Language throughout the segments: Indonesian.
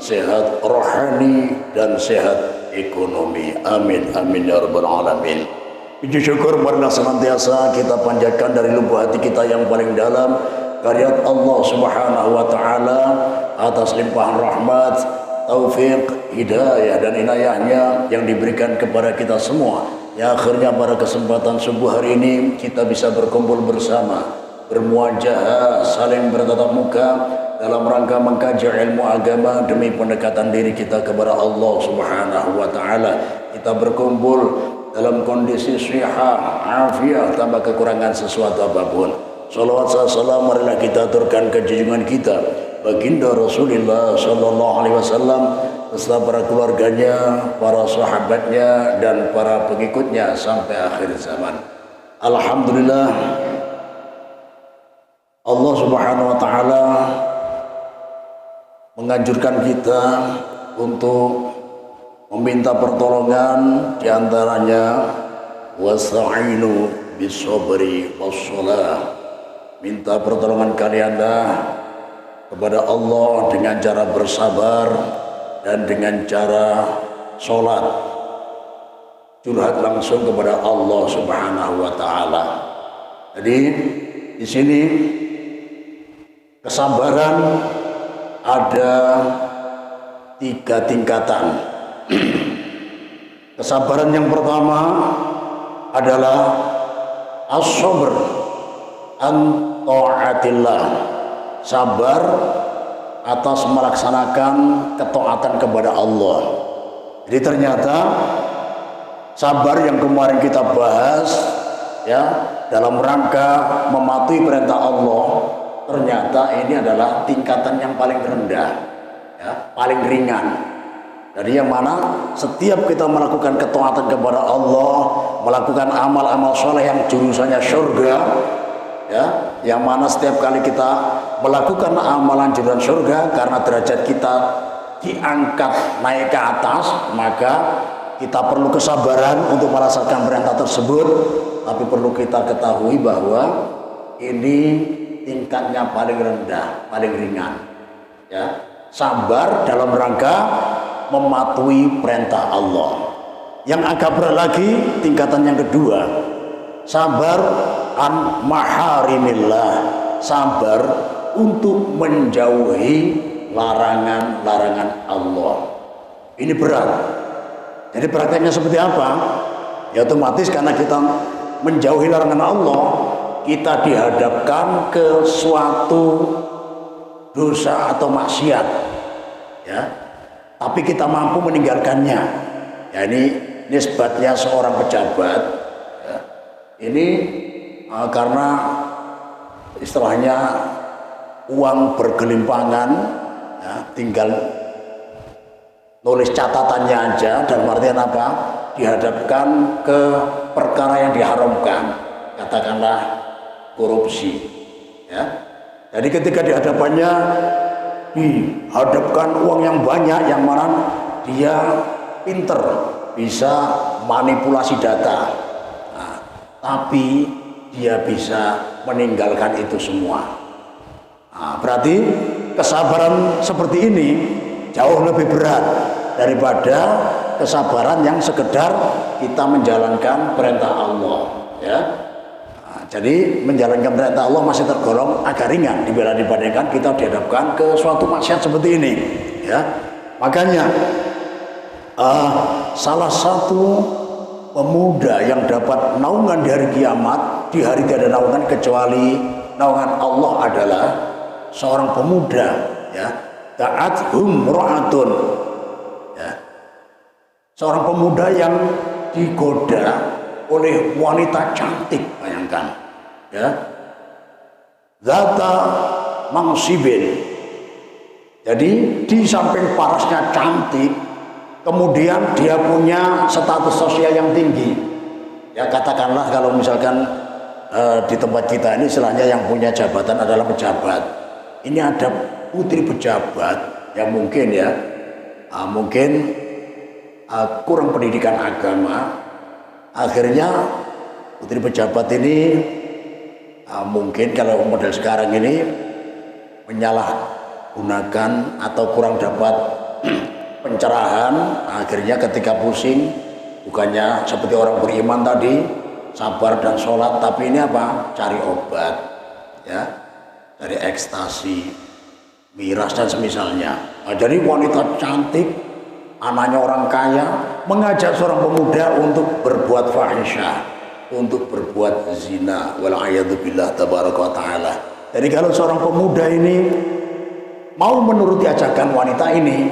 sehat rohani dan sehat ekonomi. Amin amin ya rabbal alamin. Puji syukur marilah senantiasa kita panjatkan dari lubuk hati kita yang paling dalam kehadirat Allah Subhanahu wa taala atas limpahan rahmat, taufik, hidayah dan inayahnya yang diberikan kepada kita semua. Ya, akhirnya pada kesempatan subuh hari ini kita bisa berkumpul bersama, bermuajahah, saling bertatap muka dalam rangka mengkaji ilmu agama demi pendekatan diri kita kepada Allah Subhanahu wa taala. Kita berkumpul dalam kondisi sihah, afiah, tanpa kekurangan sesuatu apapun. Salawat salam marilah kita aturkan ke junjungan kita baginda Rasulullah sallallahu alaihi wasallam beserta para keluarganya, para sahabatnya dan para pengikutnya sampai akhir zaman. Alhamdulillah, Allah Subhanahu wa taala menganjurkan kita untuk meminta pertolongan, diantaranya wasta'inu bis-sabri was-shalah. Minta pertolongan kalian kepada Allah dengan cara bersabar dan dengan cara sholat. Curhat langsung kepada Allah Subhanahu wa taala. Jadi di sini kesabaran ada 3 tingkatan. Kesabaran yang pertama adalah as-sabr an ta'atillah, sabar atas melaksanakan ketaatan kepada Allah. Jadi ternyata sabar yang kemarin kita bahas ya dalam rangka mematuhi perintah Allah, ternyata ini adalah tingkatan yang paling rendah ya, paling ringan. Dari yang mana setiap kita melakukan ketaatan kepada Allah, melakukan amal-amal soleh yang jurusannya surga, ya, yang mana setiap kali kita melakukan amalan jurusan surga karena derajat kita diangkat naik ke atas, maka kita perlu kesabaran untuk merasakan perintah tersebut. Tapi perlu kita ketahui bahwa ini tingkatnya paling rendah, paling ringan, ya. Sabar dalam rangka mematuhi perintah Allah. Yang agak berat lagi tingkatan yang kedua, sabar an maharimillah, sabar untuk menjauhi larangan-larangan Allah. Ini berat. Jadi prakteknya seperti apa? Ya otomatis karena kita menjauhi larangan Allah, kita dihadapkan ke suatu dosa atau maksiat, ya. Tapi kita mampu meninggalkannya. Ya, ini nisbatnya seorang pejabat. Ya. Ini karena istilahnya uang bergelimpangan, ya, tinggal nulis catatannya aja. Dan artian apa? Dihadapkan ke perkara yang diharamkan, katakanlah korupsi. Ya. Jadi ketika dihadapannya dihadapkan uang yang banyak, yang mana dia pinter bisa manipulasi data, nah, tapi dia bisa meninggalkan itu semua. Nah, berarti kesabaran seperti ini jauh lebih berat daripada kesabaran yang sekedar kita menjalankan perintah Allah, ya. Jadi menjalankan perintah Allah masih tergolong agak ringan dibandingkan kita dihadapkan ke suatu maksiat seperti ini, ya. Makanya salah satu pemuda yang dapat naungan di hari kiamat, di hari tiada naungan kecuali naungan Allah, adalah seorang pemuda, ya, ta'athum ra'atun, ya, seorang pemuda yang digoda oleh wanita cantik, bayangkan, ya, zata mangsibin. Jadi di samping parasnya cantik, kemudian dia punya status sosial yang tinggi, ya. Katakanlah kalau misalkan di tempat kita ini istilahnya yang punya jabatan adalah pejabat. Ini ada putri pejabat yang mungkin, ya, mungkin kurang pendidikan agama. Akhirnya putri pejabat ini mungkin kalau model sekarang ini menyalahgunakan atau kurang dapat pencerahan. Akhirnya ketika pusing, bukannya seperti orang beriman tadi sabar dan sholat, tapi ini apa? Cari obat, ya, cari ekstasi, miras dan semisalnya. Nah, jadi wanita cantik, anaknya orang kaya, mengajak seorang pemuda untuk berbuat fahisyah, untuk berbuat zina. Wal'ayyadzubillah tabaraka wa ta'ala. Jadi kalau seorang pemuda ini mau menuruti ajakan wanita ini,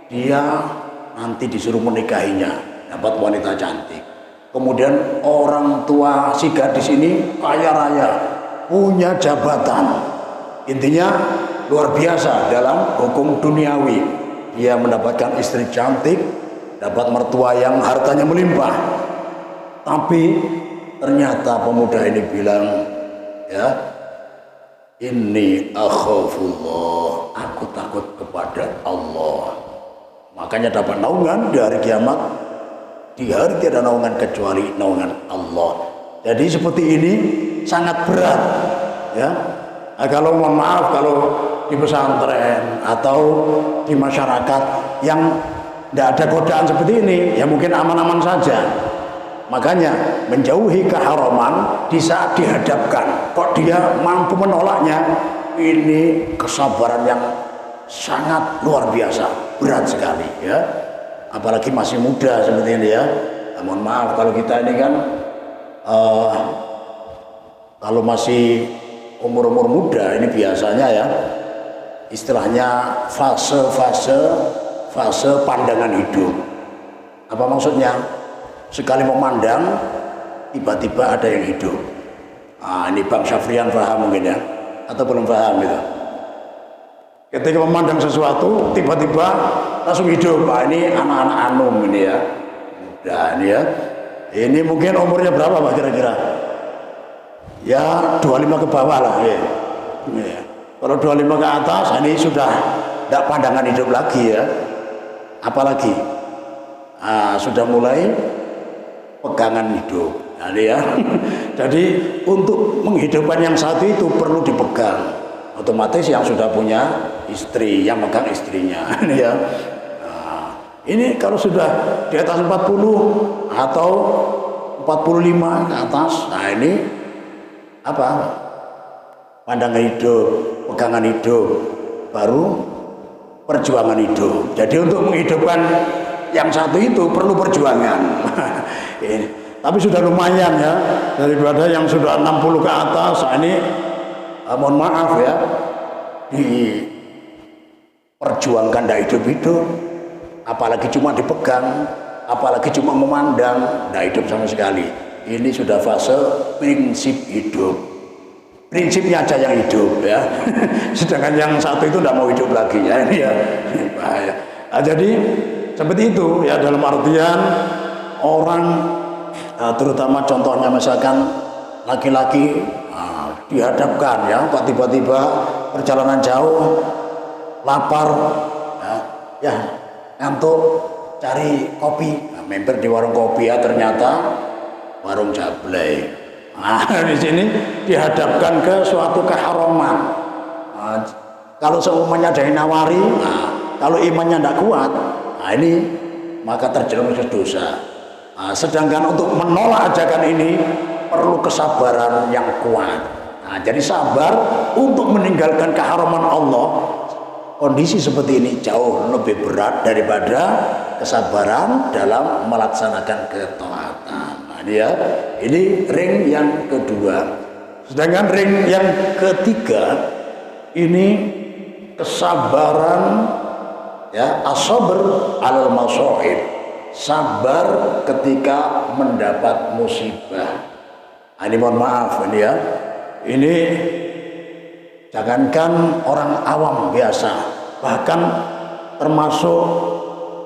dia nanti disuruh menikahinya, dapat wanita cantik. Kemudian orang tua si gadis ini kaya raya, punya jabatan. Intinya luar biasa dalam hukum duniawi. Dia mendapatkan istri cantik, dapat mertua yang hartanya melimpah. Tapi ternyata pemuda ini bilang, ya, inni akhafullah, aku takut kepada Allah. Makanya dapat naungan di hari kiamat. Di hari tiada naungan kecuali naungan Allah. Jadi seperti ini sangat berat, ya. Nah, kalau mohon maaf, kalau di pesantren atau di masyarakat yang tidak ada godaan seperti ini, ya mungkin aman-aman saja. Makanya menjauhi keharaman di saat dihadapkan, kok dia mampu menolaknya, ini kesabaran yang sangat luar biasa, berat sekali, ya. Apalagi masih muda seperti ini, ya. Nah, mohon maaf kalau kita ini kan kalau masih umur-umur muda ini biasanya, ya, istilahnya fase pandangan hidup. Apa maksudnya? Sekali memandang tiba-tiba ada yang hidup. Nah, ini Bang Syafrian paham mungkin, ya, atau belum paham itu. Ketika memandang sesuatu tiba-tiba langsung hidup. Nah, ini anak-anak anum ini, ya, muda ini, ya. Ini mungkin umurnya berapa Pak kira-kira? Ya 25 ke bawah lah, ya. Ya. Kalau 25 ke atas ini sudah tidak pandangan hidup lagi, ya. Apalagi sudah mulai pegangan hidup. Nah, ini, ya. Jadi untuk menghidupkan yang satu itu perlu dipegang. Otomatis yang sudah punya istri, yang megang istrinya. Ini, ya. Nah, ini kalau sudah di atas 40 atau 45 ke atas, nah ini apa? Pandangan hidup, pegangan hidup, baru perjuangan hidup. Jadi untuk menghidupkan yang satu itu perlu perjuangan. Tapi sudah lumayan, ya, daripada yang sudah 60 ke atas. Nah, ini mohon maaf, ya, diperjuangkan tidak hidup-hidup, apalagi cuma dipegang, apalagi cuma memandang, tidak hidup sama sekali. Ini sudah fase prinsip hidup, prinsipnya aja yang hidup, ya. Sedangkan yang satu itu tidak mau hidup lagi, ya. Ini, ya, bahaya. Nah, jadi seperti itu, ya, dalam artian orang, terutama contohnya misalkan laki-laki dihadapkan, ya, kok tiba-tiba perjalanan jauh, lapar, ya, ngantuk, cari kopi, nah, mampir di warung kopi, ya, ternyata warung jablay. Nah, di sini dihadapkan ke suatu keharaman. Nah, kalau seumumnya ada yang nawari, nah, kalau imannya tidak kuat, nah ini maka terjerumus dosa. Nah, sedangkan untuk menolak ajakan ini perlu kesabaran yang kuat. Nah, jadi sabar untuk meninggalkan keharaman Allah. Kondisi seperti ini jauh lebih berat daripada kesabaran dalam melaksanakan ketaatan. Nah, ini, ya, ini ring yang kedua. Sedangkan ring yang ketiga ini kesabaran, ya, as-sabr 'alal masa'ib. Sabar ketika mendapat musibah. Nah, ini mohon maaf ini, ya. Ini jangankan orang awam biasa, bahkan termasuk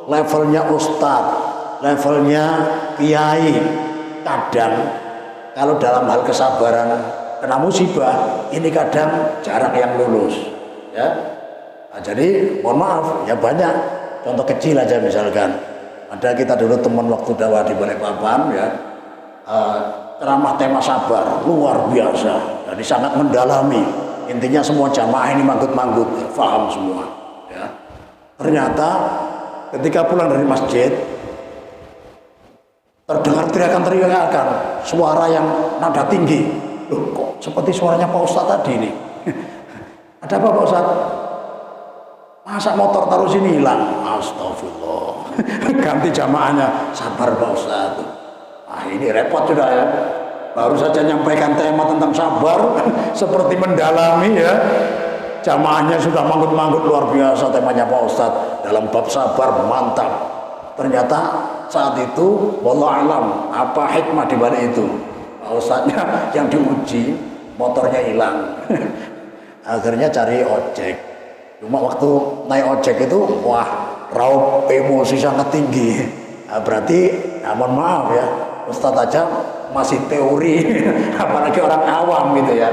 levelnya ustadz, levelnya kiai, kadang kalau dalam hal kesabaran kena musibah ini kadang jarang yang lulus, ya. Nah, jadi mohon maaf, ya, banyak contoh kecil aja. Misalkan ada kita dulu teman waktu dakwah di Balikpapan, ya, ceramah tema sabar luar biasa, jadi sangat mendalami. Intinya semua jamaah ini manggut-manggut, paham semua, ya. Ternyata ketika pulang dari masjid, terdengar teriakan-teriakan, suara yang nada tinggi. Loh, kok seperti suaranya Pak Ustadz tadi nih. Ada apa Pak Ustadz? Masa motor taruh sini hilang? Astagfirullah. Ganti jamaahnya. Sabar Pak Ustadz. Ah, ini repot sudah ya. Baru saja nyampaikan tema tentang sabar, seperti mendalami ya. Jamaahnya sudah manggut-manggut luar biasa temanya Pak Ustadz. Dalam bab sabar mantap. Ternyata saat itu wallahu alam apa hikmah di balik itu. Pak Ustadznya yang diuji motornya hilang. Akhirnya cari ojek. Cuma waktu naik ojek itu wah raup emosi sangat tinggi. Nah, berarti mohon maaf ya, Ustadz aja masih teori apalagi orang awam gitu ya.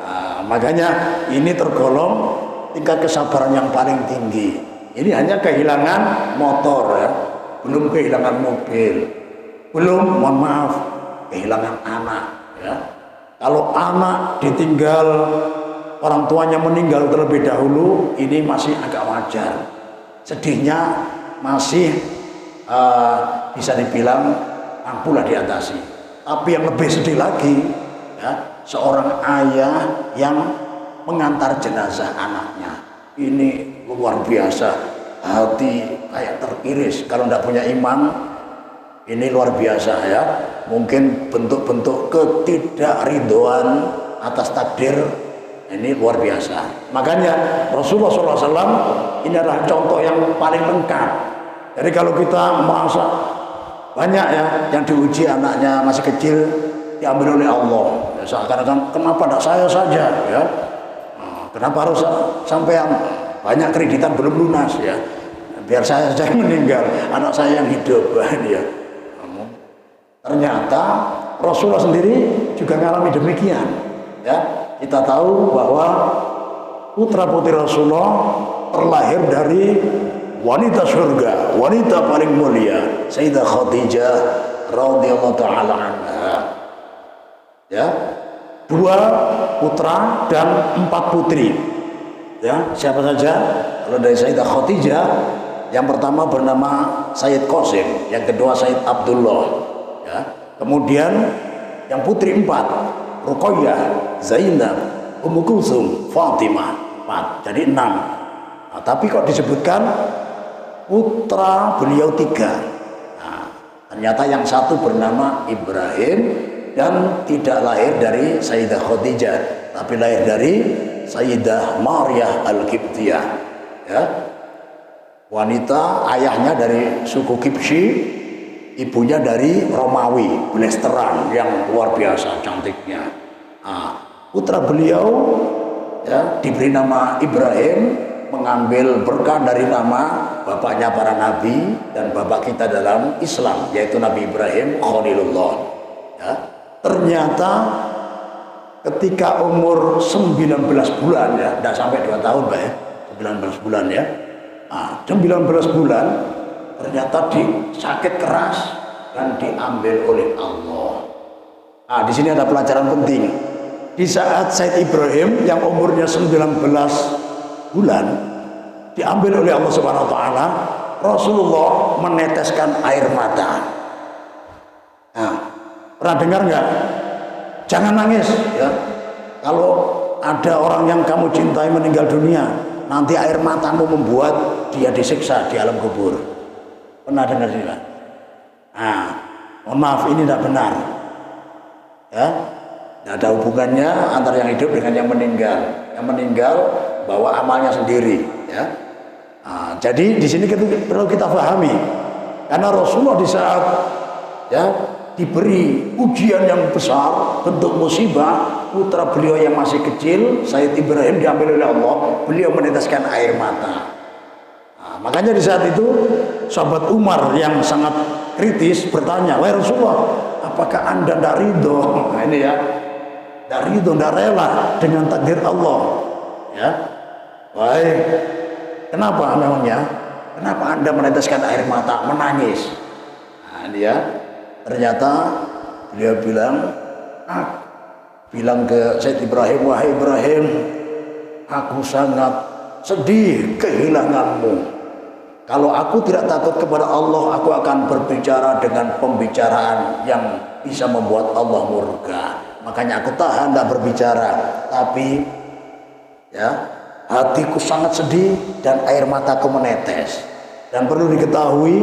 Nah, makanya ini tergolong tingkat kesabaran yang paling tinggi. Ini hanya kehilangan motor ya, belum kehilangan mobil, belum mohon maaf kehilangan anak ya. Kalau anak ditinggal, orang tuanya meninggal terlebih dahulu, ini masih agak wajar. Sedihnya masih bisa dibilang mampulah diatasi. Tapi yang lebih sedih lagi ya, seorang ayah yang mengantar jenazah anaknya. Ini luar biasa, hati kayak teriris. Kalau tidak punya iman, ini luar biasa ya. Mungkin bentuk-bentuk ketidakridhoan atas takdir, ini luar biasa. Makanya Rasulullah SAW ini adalah contoh yang paling lengkap. Jadi kalau kita merasa banyak ya yang diuji anaknya masih kecil diambil oleh Allah. Ya, seakan-akan kenapa tidak saya saja ya? Kenapa harus sampai yang banyak kreditan belum lunas ya? Biar saya saja yang meninggal, anak saya yang hidup ya. Ternyata Rasulullah sendiri juga mengalami demikian. Ya, kita tahu bahwa putra putri Rasulullah terlahir dari wanita surga, wanita paling mulia, Sayyidah Khadijah radhiyallahu taala anha. Ya, 2 putra dan 4 putri. Ya, siapa saja? Kalau dari Sayyidah Khadijah, yang pertama bernama Sayyid Qasim, yang kedua Sayyid Abdullah. Ya, kemudian yang putri 4, Ruqayyah, Zainab, Ummu Kulsum, Fatimah, 4, jadi 6. Nah, tapi kok disebutkan putra beliau 3. Nah, ternyata yang satu bernama Ibrahim dan tidak lahir dari Sayyidah Khadijah, tapi lahir dari Sayyidah Maryah Al-Qibtiyah. Ya, wanita ayahnya dari suku Kipsi, ibunya dari Romawi, Blasteran yang luar biasa cantiknya. Nah, putra beliau ya diberi nama Ibrahim, mengambil berkah dari nama bapaknya para nabi dan bapak kita dalam Islam, yaitu Nabi Ibrahim Khalilullah. Ya, ternyata ketika umur 19 bulan ya, tidak sampai 2 tahun Pak ya, 19 bulan ya. Nah, 19 bulan ternyata sakit keras dan diambil oleh Allah. Nah, di sini ada pelajaran penting. Di saat Said Ibrahim yang umurnya 19 bulan diambil oleh Allah Subhanahu wa taala, Rasulullah meneteskan air mata. Nah, pernah dengar nggak? Jangan nangis ya. Kalau ada orang yang kamu cintai meninggal dunia, nanti air matamu membuat dia disiksa di alam kubur. Pernah dengar sih Pak? Nah, mohon maaf ini tidak benar. Ya, tidak ada hubungannya antara yang hidup dengan yang meninggal. Yang meninggal bawa amalnya sendiri. Ya. Nah, jadi di sini perlu kita pahami, karena Rasulullah di saat ya diberi ujian yang besar, bentuk musibah, putra beliau yang masih kecil, Sayyid Ibrahim diambil oleh Allah, beliau meneteskan air mata. Nah, makanya di saat itu sahabat Umar yang sangat kritis bertanya, wahai Rasulullah, apakah anda tidak ridho? Nah, ini ya, tidak ridho, tidak rela dengan takdir Allah. Ya, wahai, kenapa memangnya? Kenapa anda meneteskan air mata, menangis? Nah, ini ya. Ternyata beliau bilang ke Sayyid Ibrahim, wahai Ibrahim, aku sangat sedih kehilanganmu. Kalau aku tidak takut kepada Allah, aku akan berbicara dengan pembicaraan yang bisa membuat Allah murka. Makanya aku tahan tidak berbicara. Tapi ya, hatiku sangat sedih dan air mataku menetes. Dan perlu diketahui,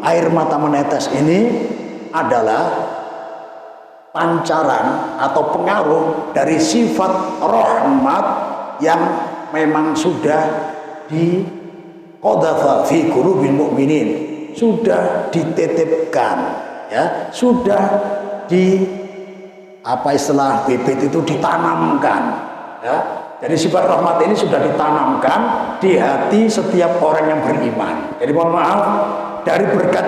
air mata menetes ini adalah pancaran atau pengaruh dari sifat rahmat yang memang sudah di qadhafa fi qulubil mu'minin, sudah ditetepkan, ya, sudah di apa istilah bibit itu ditanamkan, ya. Jadi sifat rahmat ini sudah ditanamkan di hati setiap orang yang beriman. Jadi mohon maaf, dari berkat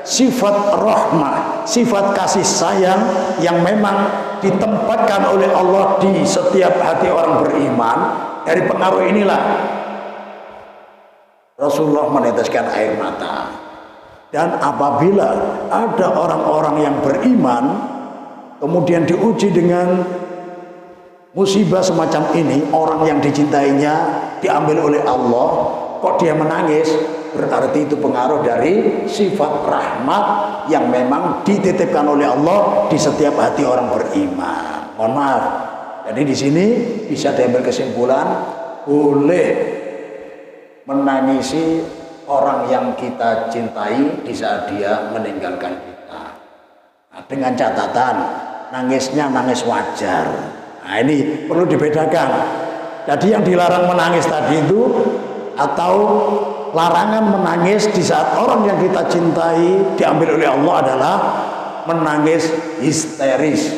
sifat rahmah, sifat kasih sayang yang memang ditempatkan oleh Allah di setiap hati orang beriman, dari pengaruh inilah Rasulullah meneteskan air mata. Dan apabila ada orang-orang yang beriman kemudian diuji dengan musibah semacam ini, orang yang dicintainya diambil oleh Allah, kok dia menangis, berarti itu pengaruh dari sifat rahmat yang memang dititipkan oleh Allah di setiap hati orang beriman. Mohon maaf. Jadi di sini bisa diambil kesimpulan, boleh menangisi orang yang kita cintai di saat dia meninggalkan kita. Nah, dengan catatan, nangisnya nangis wajar. Nah, ini perlu dibedakan. Jadi yang dilarang menangis tadi itu, atau larangan menangis di saat orang yang kita cintai diambil oleh Allah, adalah menangis histeris,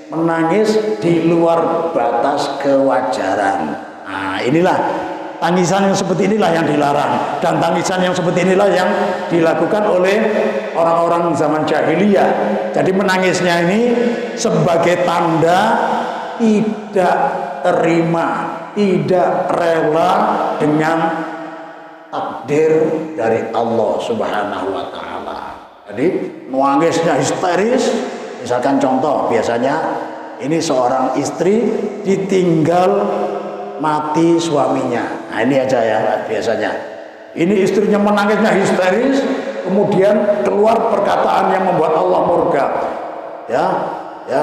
menangis di luar batas kewajaran. Nah, inilah tangisan yang seperti inilah yang dilarang, dan tangisan yang seperti inilah yang dilakukan oleh orang-orang zaman jahiliyah. Jadi menangisnya ini sebagai tanda tidak terima, tidak rela dengan takdir dari Allah Subhanahu wa taala. Jadi menangisnya histeris. Misalkan contoh, biasanya ini seorang istri ditinggal mati suaminya. Nah, ini aja ya biasanya. Ini istrinya menangisnya histeris, kemudian keluar perkataan yang membuat Allah murka. Ya,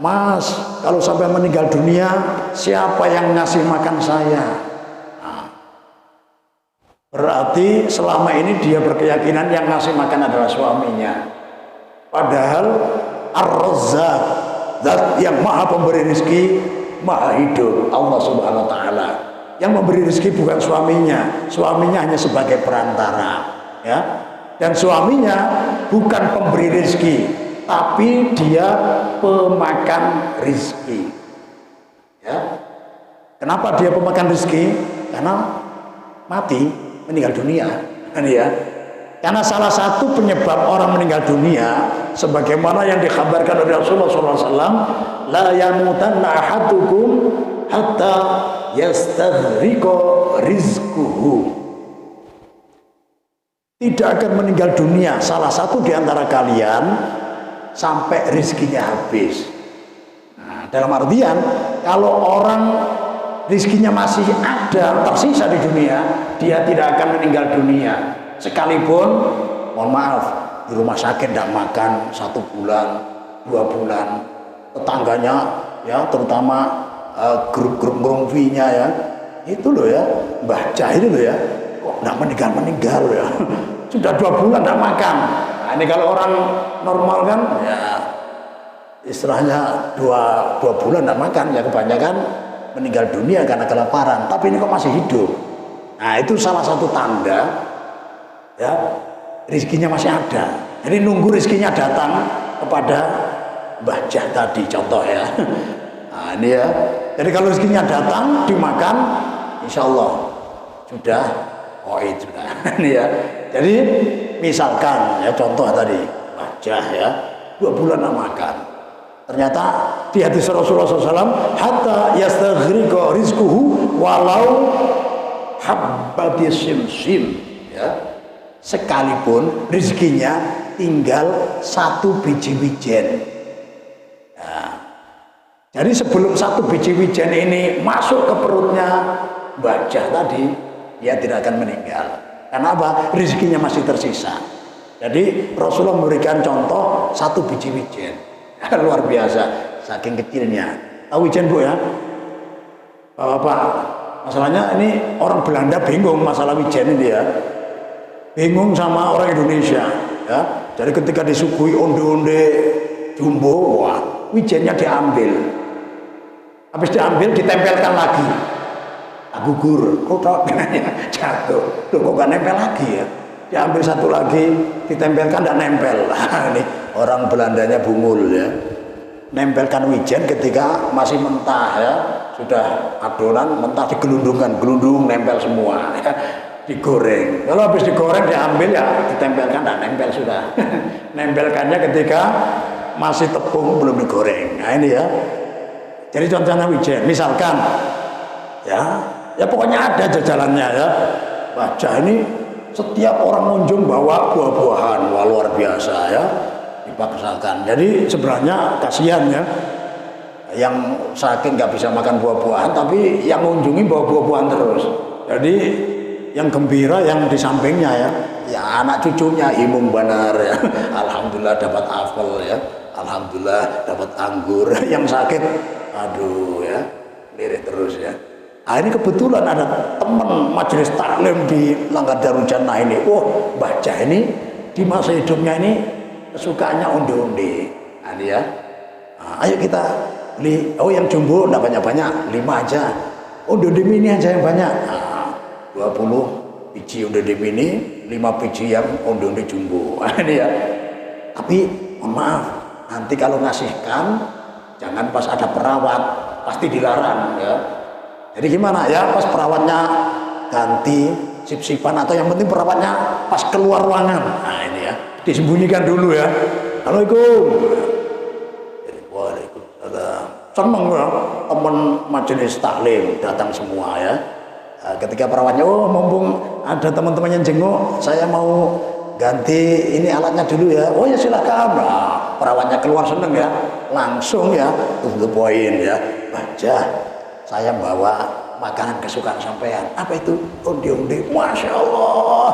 Mas, kalau sampai meninggal dunia, siapa yang ngasih makan saya? Nah, berarti selama ini dia berkeyakinan yang ngasih makan adalah suaminya. Padahal Ar-Razzaq, zat yang maha pemberi rezeki, maha hidup, Allah Subhanahu wa taala. Yang memberi rezeki bukan suaminya, suaminya hanya sebagai perantara, ya. Dan suaminya bukan pemberi rezeki, tapi dia pemakan rezeki. Ya. Kenapa dia pemakan rezeki? Karena mati, meninggal dunia, kan ya. Karena salah satu penyebab orang meninggal dunia, sebagaimana yang dikabarkan oleh Rasulullah SAW, la yamutanna ahadukum hatta yastaghriqa rizquhu. Tidak akan meninggal dunia salah satu di antara kalian sampai rizkinya habis. Nah, dalam artian, kalau orang rizkinya masih ada, tersisa di dunia, dia tidak akan meninggal dunia. Sekalipun, mohon maaf, di rumah sakit tidak makan 1 bulan, 2 bulan, tetangganya, ya, terutama grup-grup ngerumpinya, ya, itu loh ya, Mbah Cah itu loh ya, kok tidak meninggal ya, sudah 2 bulan tidak makan. Nah, ini kalau orang normal kan, ya, istilahnya dua bulan tidak makan, ya kebanyakan meninggal dunia karena kelaparan. Tapi ini kok masih hidup. Nah, itu salah satu tanda, ya, rizkinya masih ada. Jadi nunggu rizkinya datang kepada Mbah Jah tadi, contoh ya. Nah, ini ya. Jadi kalau rizkinya datang dimakan, insya Allah sudah itu sudah. Ini ya. Jadi misalkan ya, contoh tadi Mbah Jah ya, 2 bulan tidak makan. Ternyata di hadis Rasulullah SAW, hatta yastaghriqa rizquhu walau habbati simsim, ya. Sekalipun rezekinya tinggal 1 biji wijen. Nah, jadi sebelum 1 biji wijen ini masuk ke perutnya Mbah Jah tadi, dia tidak akan meninggal. Karena apa? Rezekinya masih tersisa. Jadi Rasulullah memberikan contoh 1 biji wijen. Luar biasa, saking kecilnya. Tahu wijen Bu ya? Bapak, masalahnya ini orang Belanda bingung masalah wijen ini ya. Bingung sama orang Indonesia ya. Jadi ketika disuguhi onde-onde jumbo, wah, wijennya diambil. Habis diambil ditempelkan lagi. Gugur, kok jatuh. Loh, kok gak nempel lagi ya? Diambil satu lagi, ditempelkan, tidak nempel. Ini orang Belandanya bungul ya. Nempelkan wijen ketika masih mentah ya, sudah adonan mentah digelundungkan, gelundung nempel semua ya. Digoreng. Kalau habis digoreng diambil ya ditempelkan, tidak nempel sudah. Nempelkannya ketika masih tepung belum digoreng. Nah ini ya. Jadi contohnya wijen, misalkan ya pokoknya ada jajalannya ya. Baca ini setiap orang kunjung bawa buah-buahan, wah luar biasa ya, dipaksakan. Jadi sebenarnya kasihan ya, yang sakit nggak bisa makan buah-buahan, tapi yang kunjungi bawa buah-buahan terus. Jadi yang gembira yang di sampingnya ya anak cucunya imum benar ya, alhamdulillah dapat apel ya, alhamdulillah dapat anggur. Yang sakit, aduh ya, lirik terus ya. Nah ini kebetulan ada teman majelis taklim di Langgar Darul Jannah ini. Oh, baca ini di masa hidupnya ini kesukaannya onde-onde. Nah, ini ya. Nah, ayo kita beli. Oh, yang jumbo enggak banyak-banyak, 5 aja. Onde-onde mini aja yang banyak. Nah, 20 biji onde-onde mini, 5 biji yang onde-onde jumbo. Nah, ini ya. Tapi mohon maaf, nanti kalau ngasihkan jangan pas ada perawat, pasti dilarang ya. Jadi gimana ya, pas perawatnya ganti sip-sipan atau yang penting perawatnya pas keluar ruangan. Nah ini ya, disembunyikan dulu ya. Assalamualaikum. Waalaikumsalam. Seneng ya, teman majelis taklim datang semua ya. Nah, ketika perawatnya, oh mumpung ada teman-teman yang jenguk, saya mau ganti ini alatnya dulu ya. Oh ya silakan. Nah, perawatnya keluar seneng ya, langsung ya, tuh poin ya, baca. Saya bawa makanan kesukaan sampean. Apa itu? Onde-onde. Masya Allah.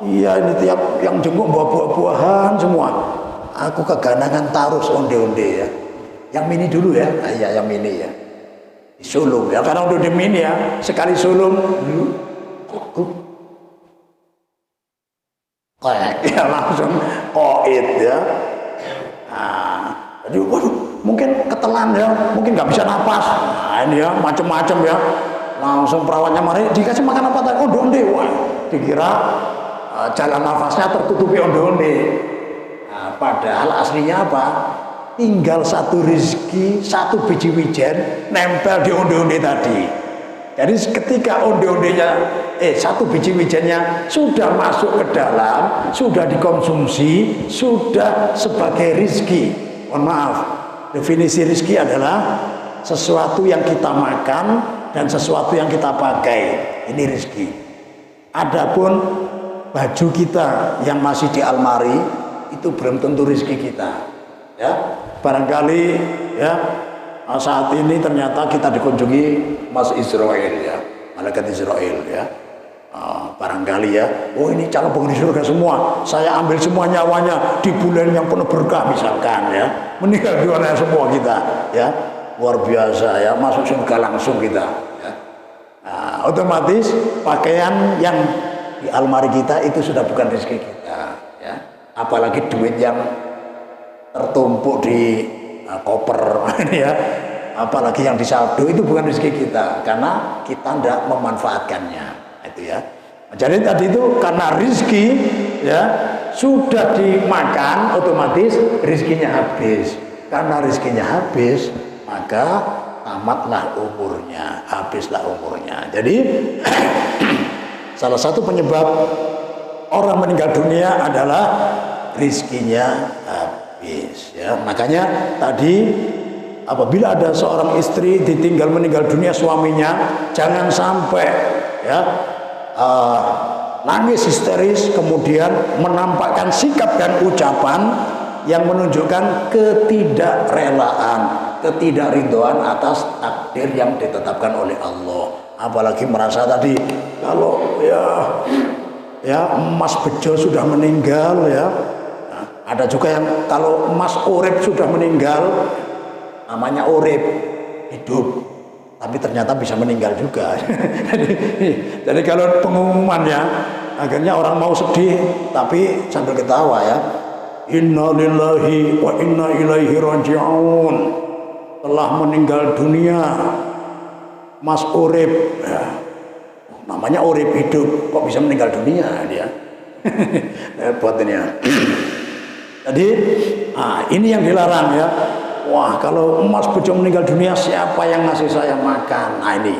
Iya ini tiap yang jenguk bawa buah-buahan semua. Aku keganangan tarus onde-onde ya. Yang mini dulu ya. Nah, iya yang mini ya. Sulung ya. Karena onde-onde mini ya. Sekali sulung. Kayak ya langsung koit ya. Nah, jadi waduh. Mungkin ketelan ya, mungkin nggak bisa napas. Nah ini ya, macam-macam ya. Langsung perawatnya mari dikasih makan apa tadi? Onde-onde. Wah, dikira jalan nafasnya tertutupi onde-onde. Nah, padahal aslinya apa? Tinggal 1 rezeki, 1 biji wijen nempel di onde-onde tadi. Jadi ketika onde-ondenya, 1 biji wijennya sudah masuk ke dalam, sudah dikonsumsi, sudah sebagai rezeki. Mohon maaf. Definisi rezeki adalah sesuatu yang kita makan dan sesuatu yang kita pakai. Ini rezeki. Adapun baju kita yang masih di almari itu belum tentu rezeki kita. Ya, barangkali ya saat ini ternyata kita dikunjungi Mas Israel ya, malaikat Israel ya. Barangkali ya, oh ini calon penghuni surga semua, saya ambil semua nyawanya di bulan yang penuh berkah misalkan ya, meninggal dunia semua kita ya, luar biasa ya, masuk surga langsung kita ya. Nah, otomatis pakaian yang di almari kita itu sudah bukan rezeki kita ya, apalagi duit yang tertumpuk di koper ya, apalagi yang di saldo itu bukan rezeki kita karena kita tidak memanfaatkannya. Itu ya. Jadi tadi itu karena rezeki ya sudah dimakan, otomatis rezekinya habis. Karena rezekinya habis, maka tamatlah umurnya, habislah umurnya. Jadi salah satu penyebab orang meninggal dunia adalah rezekinya habis ya. Makanya tadi apabila ada seorang istri ditinggal meninggal dunia suaminya, jangan sampai ya nangis histeris kemudian menampakkan sikap dan ucapan yang menunjukkan ketidakrelaan, ketidakridhoan atas takdir yang ditetapkan oleh Allah. Apalagi merasa tadi kalau ya ya Mas Bejo sudah meninggal ya. Nah, ada juga yang kalau Mas Urip sudah meninggal, namanya Urip, hidup, tapi ternyata bisa meninggal juga. Jadi kalau pengumumannya akhirnya orang mau sedih tapi sambil ketawa ya. Inna lillahi wa inna ilaihi raji'un, telah meninggal dunia Mas Urip ya. Namanya Urip, hidup, kok bisa meninggal dunia dia. Hebat ini ya. Jadi ini yang dilarang ya. Wah, kalau Mas Bejo meninggal dunia, siapa yang ngasih saya makan? Nah, ini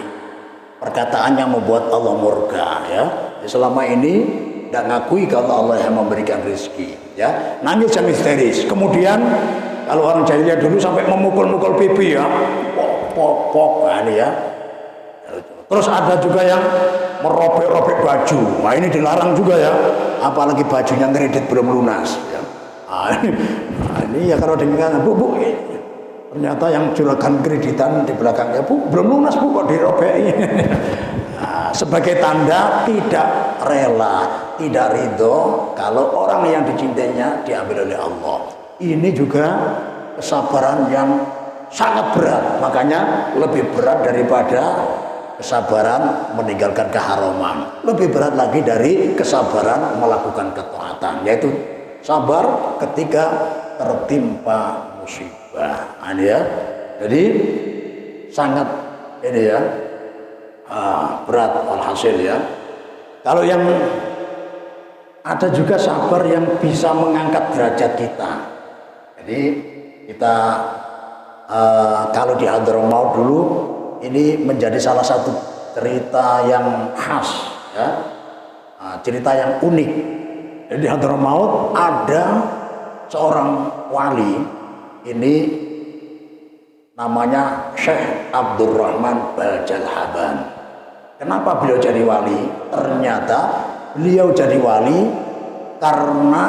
perkataan yang membuat Allah murka ya. Selama ini tidak ngakui kalau Allah yang memberikan rezeki ya. Nangis yang histeris. Kemudian kalau orang jahiliyah dulu sampai memukul-mukul pipi ya, pok nah, ini ya. Terus ada juga yang merobek-robek baju. Nah, ini dilarang juga ya. Apalagi bajunya kredit belum lunas ya. Ini ya kalau dengan bu, ternyata yang juragan kreditan di belakangnya, bu, belum lunas bu, kok dirobek. Nah, sebagai tanda tidak rela, tidak ridho kalau orang yang dicintainya diambil oleh Allah. Ini juga kesabaran yang sangat berat, makanya lebih berat daripada kesabaran meninggalkan keharaman, lebih berat lagi dari kesabaran melakukan ketaatan, yaitu sabar ketika tertimpa musibah. Ini ya, jadi sangat ini ya, berat alhasil ya. Kalau yang ada juga sabar yang bisa mengangkat derajat kita. Jadi kita kalau di Hadramaut dulu ini menjadi salah satu cerita yang khas ya, cerita yang unik. Jadi di Hadramaut ada seorang wali, ini namanya Syekh Abdurrahman Bajalhaban. Kenapa beliau jadi wali? Ternyata beliau jadi wali karena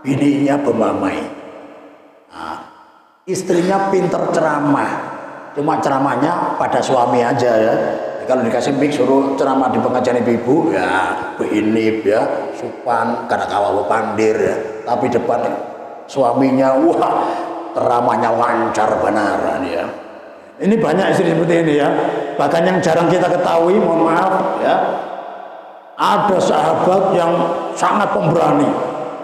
bininya pemamai. Nah, istrinya pinter ceramah, cuma ceramahnya pada suami aja ya. Kalau dikasih mic suruh ceramah di pengajian ibu-ibu ya beinip ya, supan, karena kawawa pandir ya. Tapi depan suaminya wah ceramahnya lancar benaran ya. Ini banyak istri seperti ini ya. Bahkan yang jarang kita ketahui, mohon maaf ya, ada sahabat yang sangat pemberani.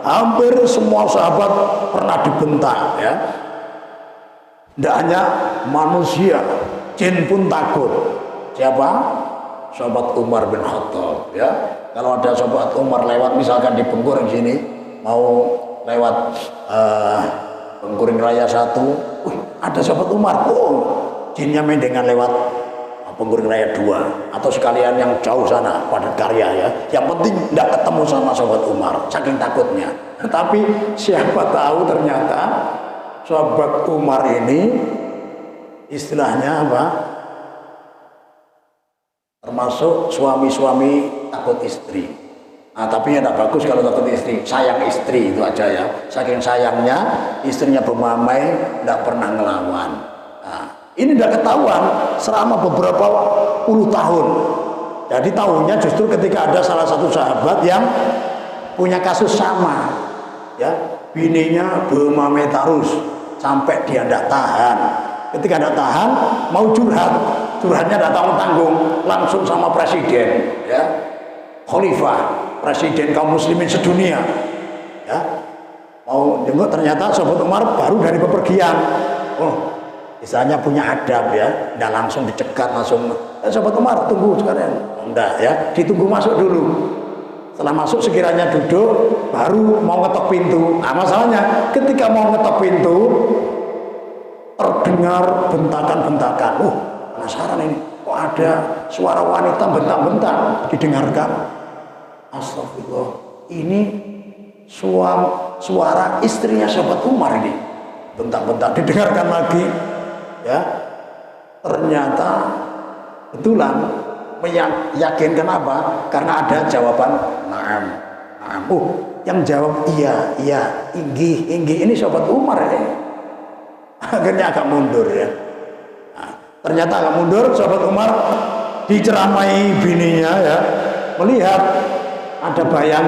Hampir semua sahabat pernah dibentak ya. Tidak hanya manusia, jin pun takut. Siapa? Sahabat Umar bin Khattab ya. Kalau ada sahabat Umar lewat misalkan di Bengkuring sini, mau lewat Bengkuring Raya 1, ada sahabat Umar, jinnya mendengar lewat Bengkuring Raya 2, atau sekalian yang jauh sana Padat Karya ya. Yang penting tidak ketemu sama sahabat Umar, saking takutnya. Tapi siapa tahu ternyata sahabat Umar ini istilahnya apa? Termasuk suami-suami takut istri. Nah, tapi ya tidak bagus kalau takut istri, sayang istri itu aja ya. Saking sayangnya istrinya pemamai, tidak pernah ngelawan. Nah, ini tidak ketahuan selama beberapa puluh tahun. Jadi tahunya justru ketika ada salah satu sahabat yang punya kasus sama, ya, bininya pemamai terus sampai dia tidak tahan. Ketika tidak tahan, mau curhatnya tidak tanggung-tanggung, langsung sama presiden, ya, khalifah, presiden kaum muslimin sedunia, ya, mau jenguk. Ternyata sahabat Umar baru dari bepergian, misalnya punya adab ya, tidak langsung dicegat langsung. Sahabat Umar tunggu sekalian, enggak ya, ditunggu masuk dulu. Setelah masuk sekiranya duduk, baru mau ngetok pintu. Nah masalahnya ketika mau ngetok pintu terdengar bentakan-bentakan. Penasaran ini, kok ada suara wanita bentak-bentak didengarkan. Astagfirullah, ini suara istrinya sahabat Umar ini. Bentak-bentak didengarkan lagi. Ya, ternyata betulan meyakinkan apa? Karena ada jawaban na'am. Yang jawab iya, inggi ini sahabat Umar ini. Akhirnya agak mundur ya. Nah, ternyata agak mundur, sahabat Umar diceramai bininya ya, melihat ada bayangan